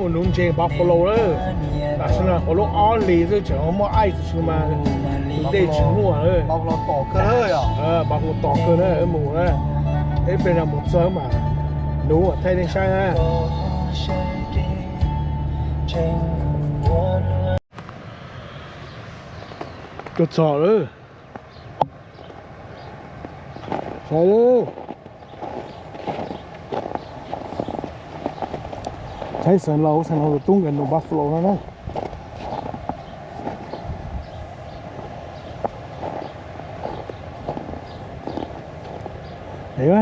我农村把葫芦了，但是呢，葫芦熬里头正好没爱吃嘛，你得吃么了？把我倒开了呀！把我倒开了，木了，那边人木走嘛，农啊，太阳晒啊。ก็จอดเลยใช่เลยใช้สันเราตุ้งกันหนูบัฟฟาโลนะนะเห็นไหม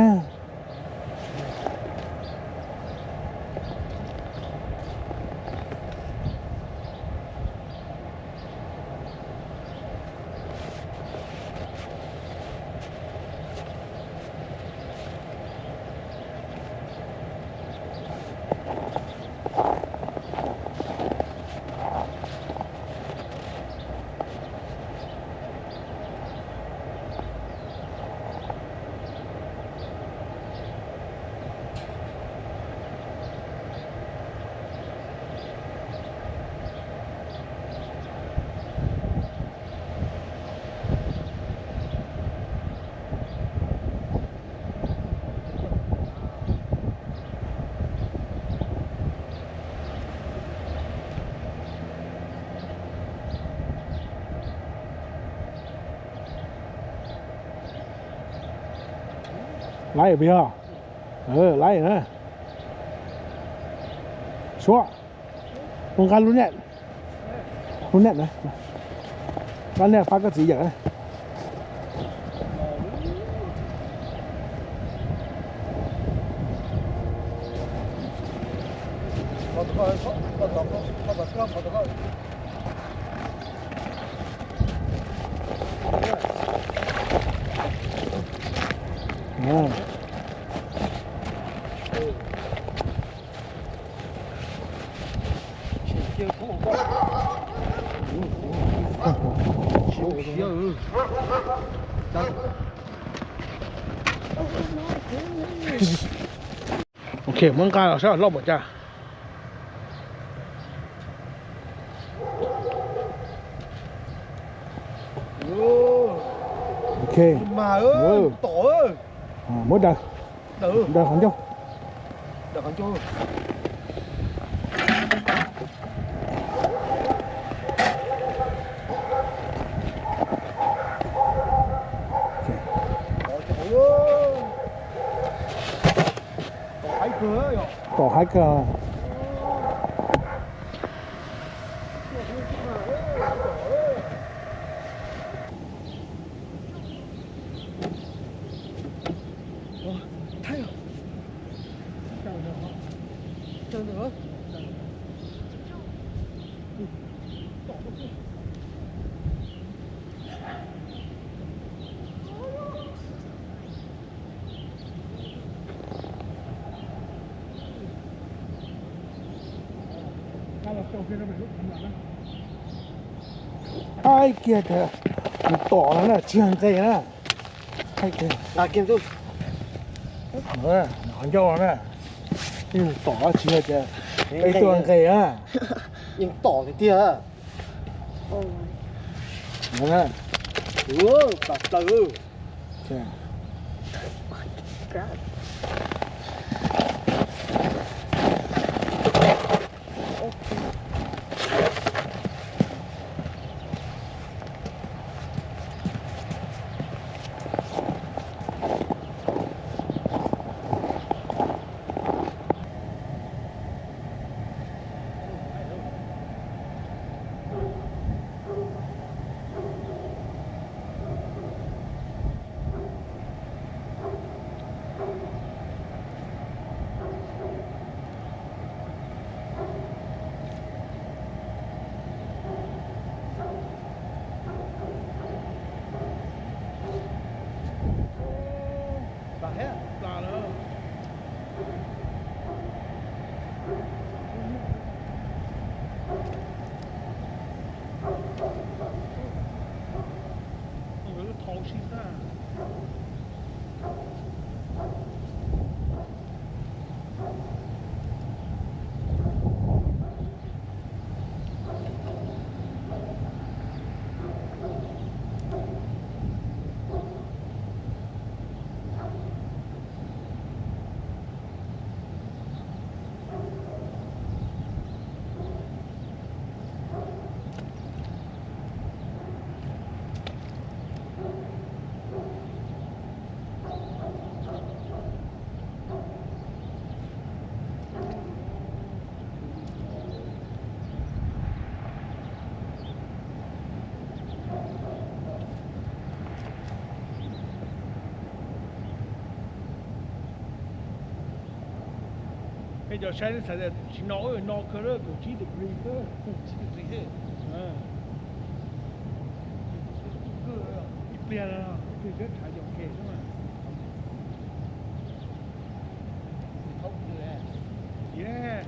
ไล่ไปเหรอไล่นะชัวร์ตรงการรุ่นเนี่ยนะร้านเนี่ยฟ้าก็สีอย่างนะโอเคเมืองการเราใช้รอบหมดจ้าโอเคมาต่อหมดเด้อของเจ้าต่อให้เกลือไอ้เกียร์เถอะมันต่อแล้วนะเชียงใจนะไอ้เกียร์กินตู้หางเจ้านะนี่ต่อเชียร์จะไอ้ตัวไก่อ่ะยังต่อเตี้ยนะตัดตื้อใช่ bây giờ sáng sẽ là chỉ nói rồi nó cơ đó cũng chỉ được gì cơ chỉ được gì hết ít tiền là ít rất thải dòng kề đúng không không được yeah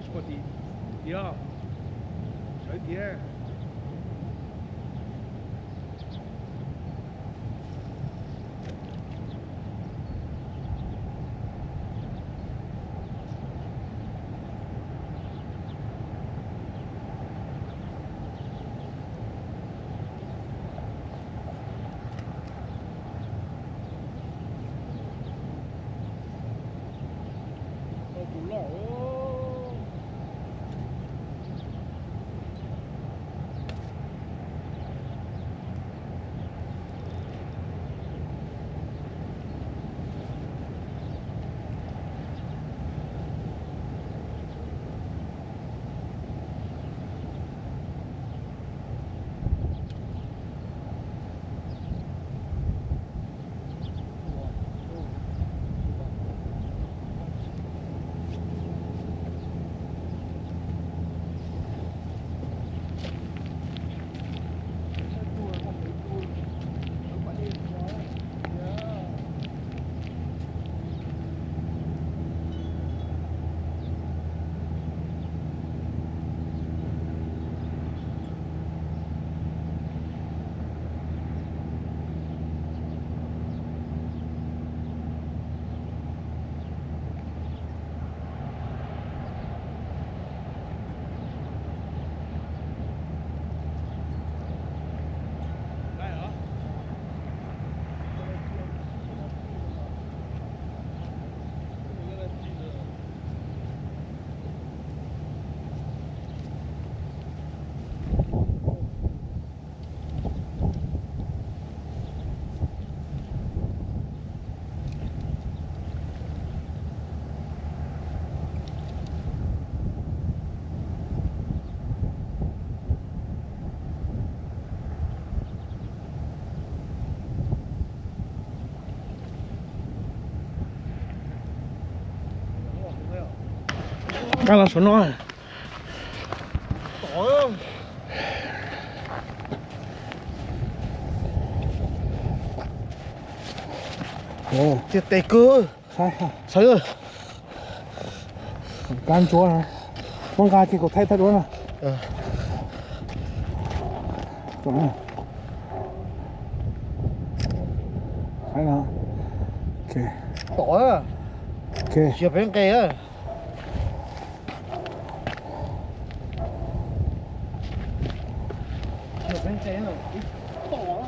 spotty yeah sợi yeah Đang là số nó tỏi ồ thiệt tệ cơ sai hả sai rồi gan chúa hả con gà chỉ có thay thật luôn à chuẩn rồi phải nào ok tỏi à ok chia bên cây á chia bên cây nó tỏi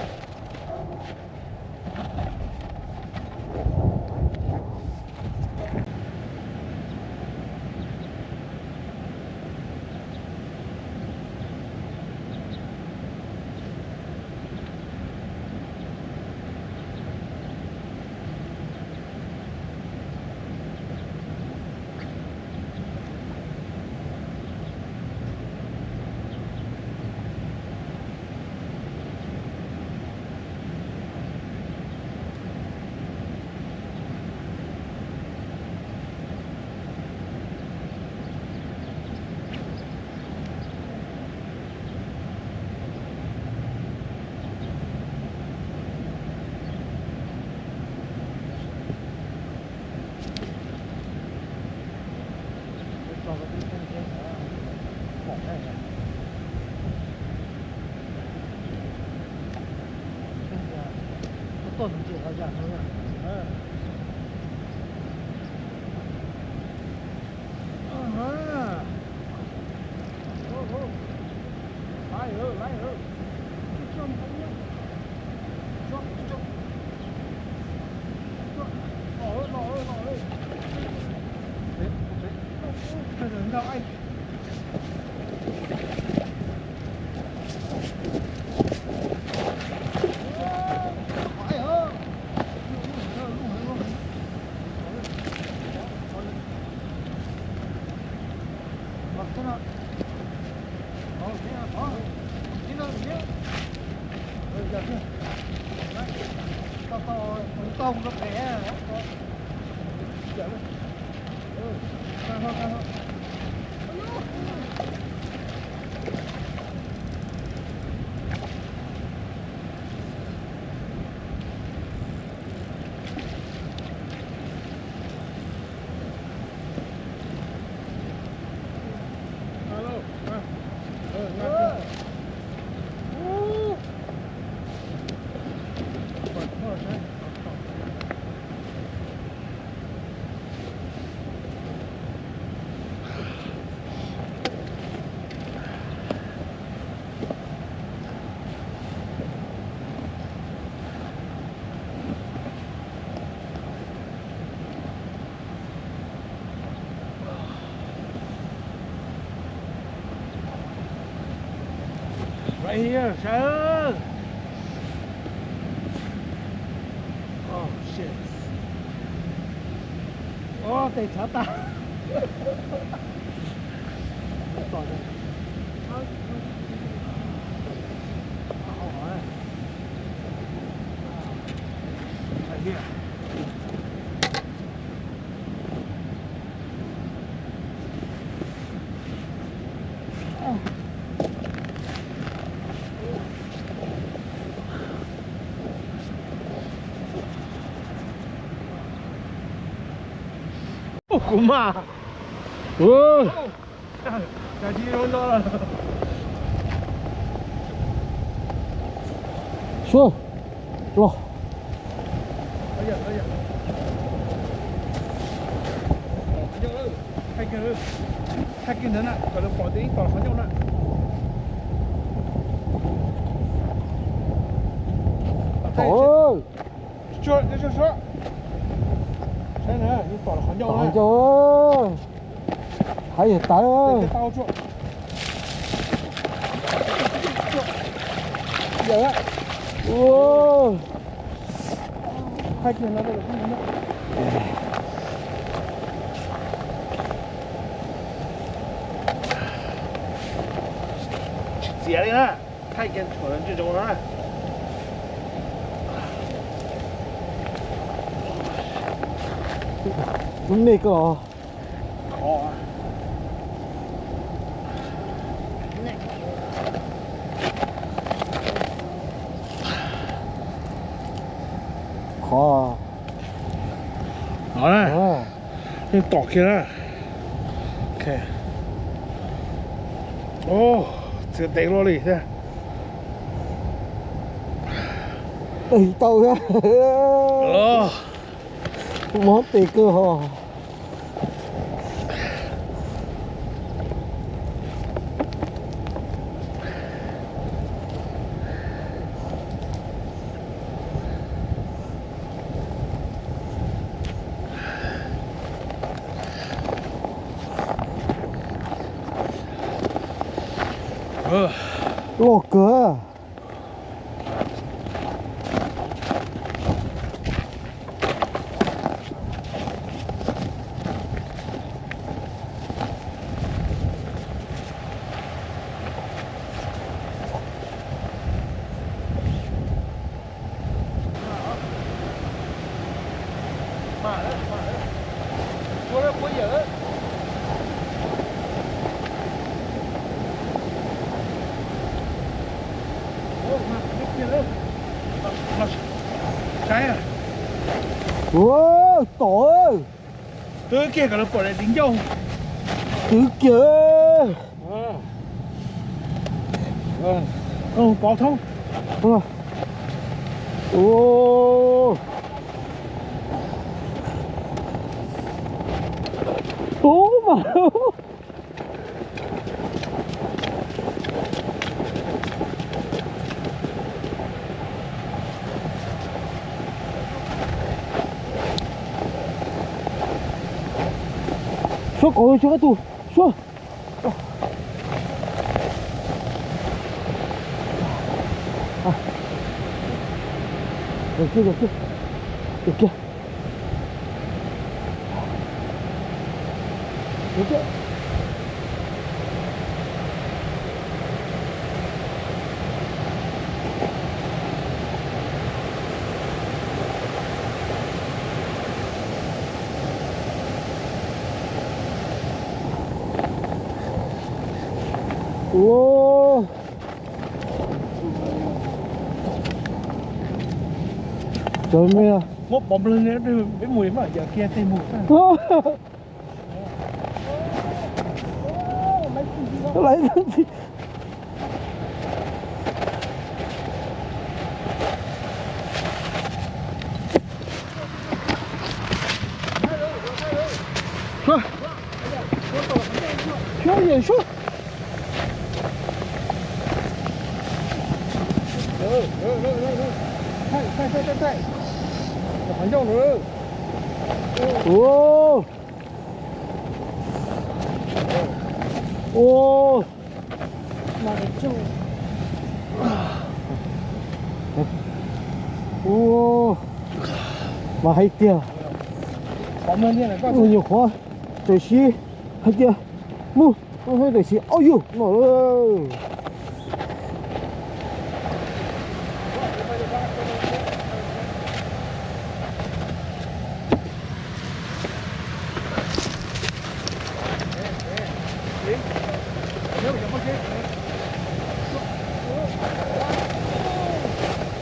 ต้นเจียวอย่างนี้来哟来哟，这么多，这，老，这人到爱。to nó bé Right here, sir. Oh shit. Oh, tay thả ta. Right here. Của mà. Ôi, Cả chi nó rồi. xuống. Rồi. Bây giờ. Hai cái nữa nè, còn bỏ tí còn khó nhau nè. Trời ơi. Chưa. Thế nè, nhưng còn khó nhau Trời nè. ơi. Hay vậy ta ơi. Cái tao chuộng. Giờ á. Ôi. Hai cái nó đây là không nữa. Dễ đi ha. Hai cái chỗ nó chưa chỗ nó. Đúng này cơ. Khó. Khó. Đó này. Ờ. Nhưng tỏ kia đó. Ok. Ô, sẽ đánh lo đi thế. Ê, tao ra. Ờ. Món tì cơ hò. Lô cửa. Mà đấy. Chỗ đó có dở. Ô, mà cái kia đó. Mà trái à? Ôi, trời ơi. Từ kia cả nó bỏ lại đính dâu. Từ kìa. Bỏ thông. Ô. Ố mà. Xuống cổ xuống tù. Xuống. Được chưa. Được chưa. Ủa. Trời mẹ. Một bóng lên nữa với mùi mà giờ kia tay mùi. Lấy gì? Xuống gì xuống? Chạy. Phải nhau nữa. Ô. Ô. Mà cái chỗ. Ô. Mà hay tiền. Bóng lên như này coi. Ôi nhiều khó. Trời xí. Hay tiền. Mu. Ôi hơi trời xí. Ôi dồi. Nổi ơi.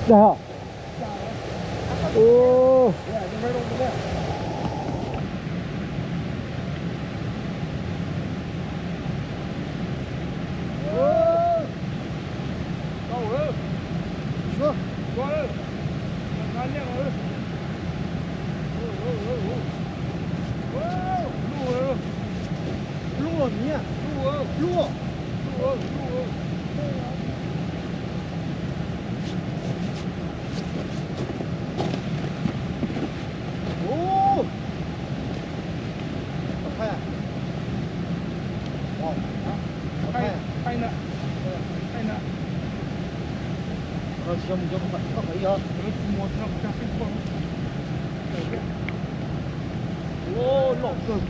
Đây hả? Ô. Lua nhỉ? Lua. Ô. Phải à? Wow. Phải à? Tay nè. Tay nè. Rồi xong cho các bạn có phải không? Một năm trăm cái con. Ô, lộn cực.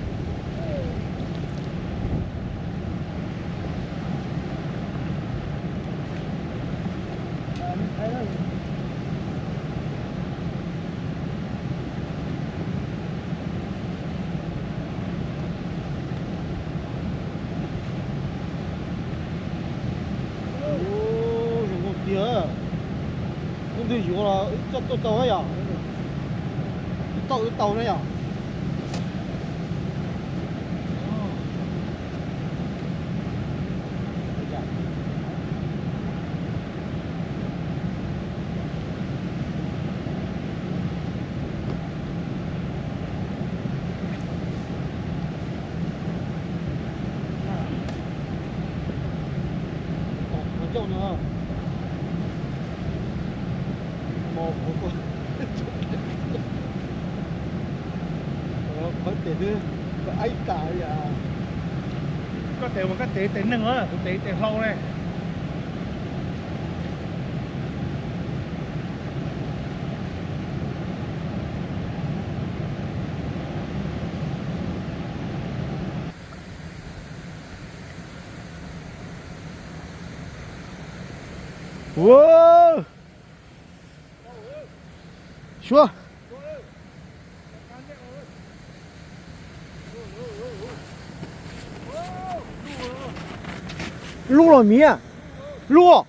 Không thì chỉ là cho tàu ấy à? Tàu này à? Chỗ nữa. Một có thể đưa có ai cả à? Có thể mà có thể tỉnh nữa, thể lâu này. Wow. Xuống. Lua rồi mía. Lua.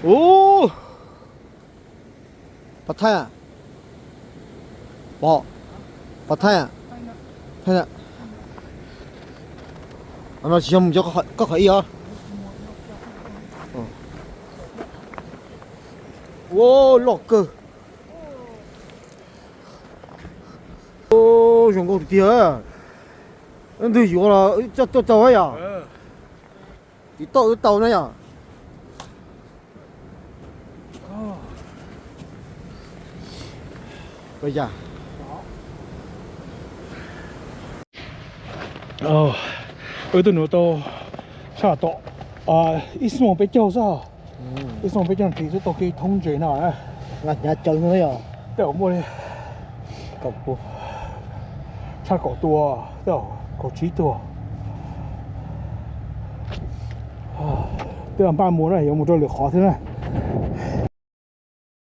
Ô. Bắt thay à? Bỏ. Bắt thay à? Thay à? Nó chỉ không cho có khởi hả? Ô, lọt cơ. Ô, chúng con tía. Anh thấy gì là cho tàu ấy à? Thì tàu này à? Bây giờ. Ở tụi nó to sao to ít xong bị châu sao ít xong bị châu thì tôi cái thông chế nào á Là nhà chơi nữa à? đểu mua đi Cậu bố. cha cổ tua đểu cổ trí tua tức là ba mùa này có một đôi lửa khó thế này